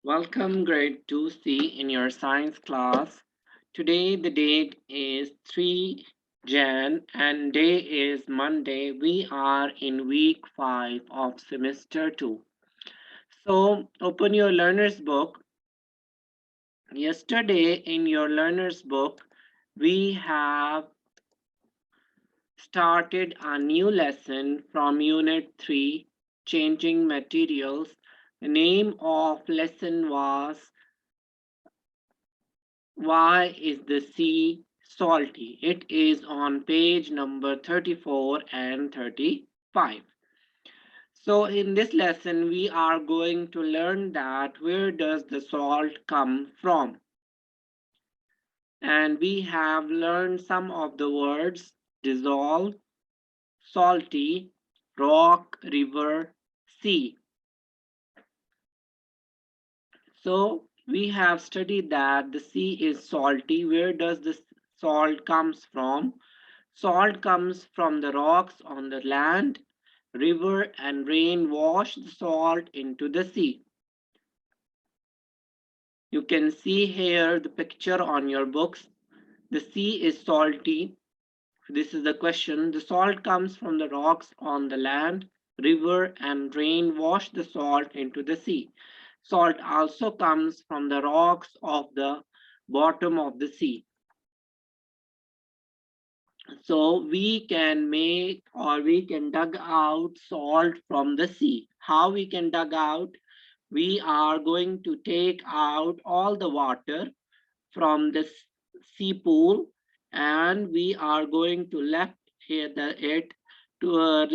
Welcome grade 2C in your science class. Today the date is 3 Jan and day is Monday. We are in week 5 of semester 2. So open your learner's book. Yesterday in your learner's book we have started a new lesson from unit 3, changing materials. The name of lesson was why is the sea salty? It is on page number 34 and 35. So in this lesson, we are going to learn that where does the salt come from? And we have learned some of the words dissolve, salty, rock, river, sea. So we have studied that the sea is salty. Where does the salt comes from? Salt comes from the rocks on the land. River and rain wash the salt into the sea. You can see here the picture on your books. The sea is salty. This is the question. The salt comes from the rocks on the land. River and rain wash the salt into the sea. Salt also comes from the rocks of the bottom of the sea. So we can make or we can dug out salt from the sea. How we can dug out? We are going to take out all the water from the sea pool and we are going to left it to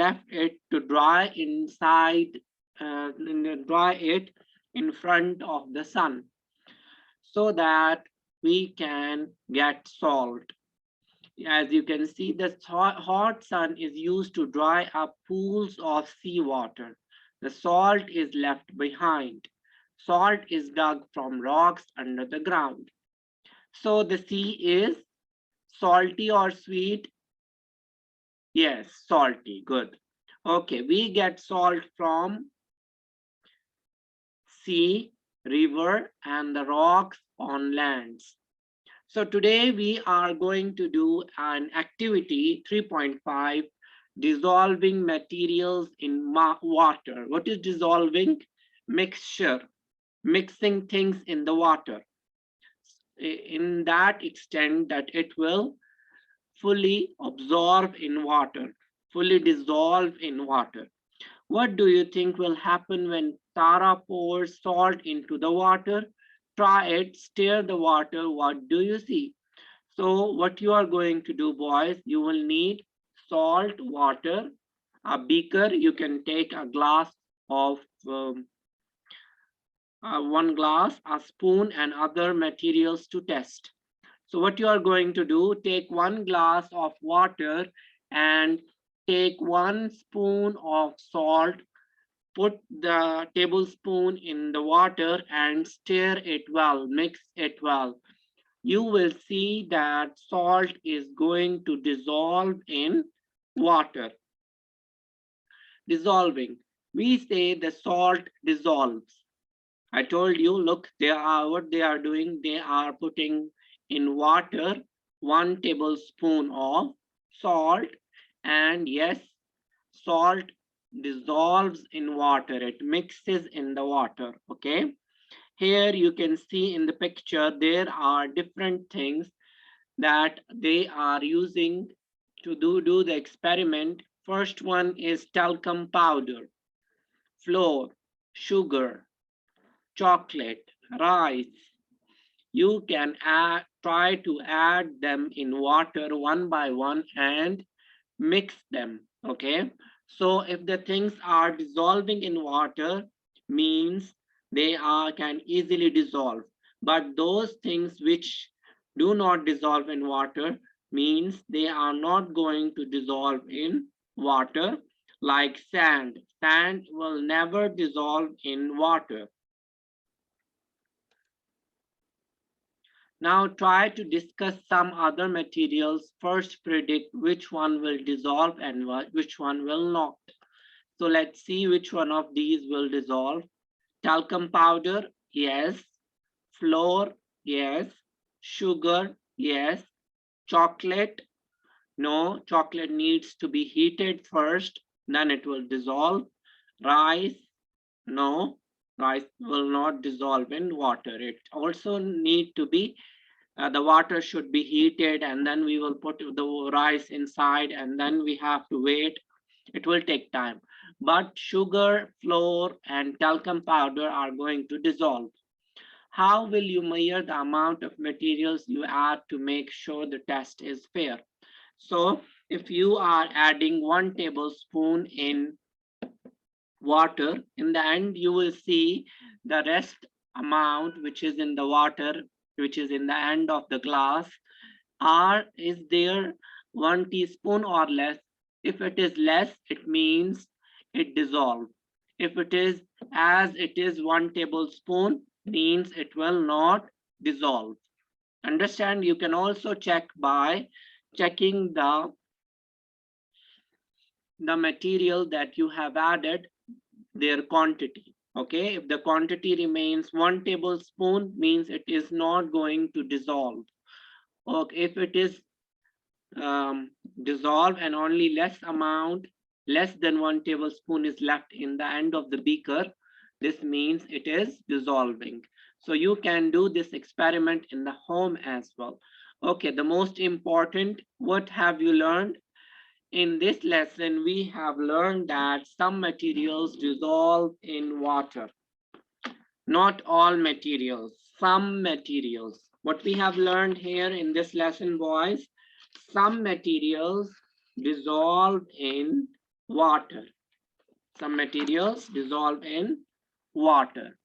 dry inside dry it in front of the sun so that we can get salt. As you can see, the hot sun is used to dry up pools of seawater. The salt is left behind. Salt is dug from rocks under the ground. So the sea is salty or sweet? Yes, salty. Good. Okay, we get salt from sea, river, and the rocks on lands. So today we are going to do an activity 3.5, dissolving materials in water. What is dissolving? Mixture, mixing things in the water in that extent that it will fully absorb in water, fully dissolve in water. What do you think will happen when Tara pours salt into the water? Try it, stir the water. What do you see? So what you are going to do, boys, you will need salt, water, a beaker. You can take a glass of one glass, a spoon, and other materials to test. So what you are going to do, take one glass of water and take 1 spoon of salt, put the tablespoon in the water and stir it well, mix it well. You will see that salt is going to dissolve in water. Dissolving. We say the salt dissolves. I told you, look, they are what they are doing. They are putting in water 1 tablespoon of salt, and yes, salt dissolves in water. It mixes in the water. Okay. Here you can see in the picture, there are different things that they are using to do the experiment. First one is talcum powder, flour, sugar, chocolate, rice. You can try to add them in water one by one and mix them. Okay. So if the things are dissolving in water, means they can easily dissolve. But those things which do not dissolve in water means they are not going to dissolve in water, like sand. Sand will never dissolve in water. Now try to discuss some other materials. First predict which one will dissolve and which one will not. So let's see which one of these will dissolve. Talcum powder, Yes. Flour? Yes. Sugar? Yes. Chocolate? No, chocolate needs to be heated first, then it will dissolve. Rice? No, rice will not dissolve in water. It also need to be, the water should be heated, and then we will put the rice inside, and then we have to wait. It will take time. But sugar, flour, and talcum powder are going to dissolve. How will you measure the amount of materials you add to make sure the test is fair? So if you are adding 1 tablespoon in water, in the end you will see the rest amount which is in the water, which is in the end of the glass, is there 1 teaspoon or less? If it is less, it means it dissolved. If it is as it is 1 tablespoon, means it will not dissolve. Understand? You can also check by checking the material that you have added, their quantity. Okay, if the quantity remains 1 tablespoon, means it is not going to dissolve. Okay, if it is dissolve and only less than 1 tablespoon is left in the end of the beaker, this means it is dissolving. So you can do this experiment in the home as well. Okay, the most important, what have you learned? In this lesson, we have learned that some materials dissolve in water. Not all materials, some materials. What we have learned here in this lesson, boys, some materials dissolve in water. Some materials dissolve in water.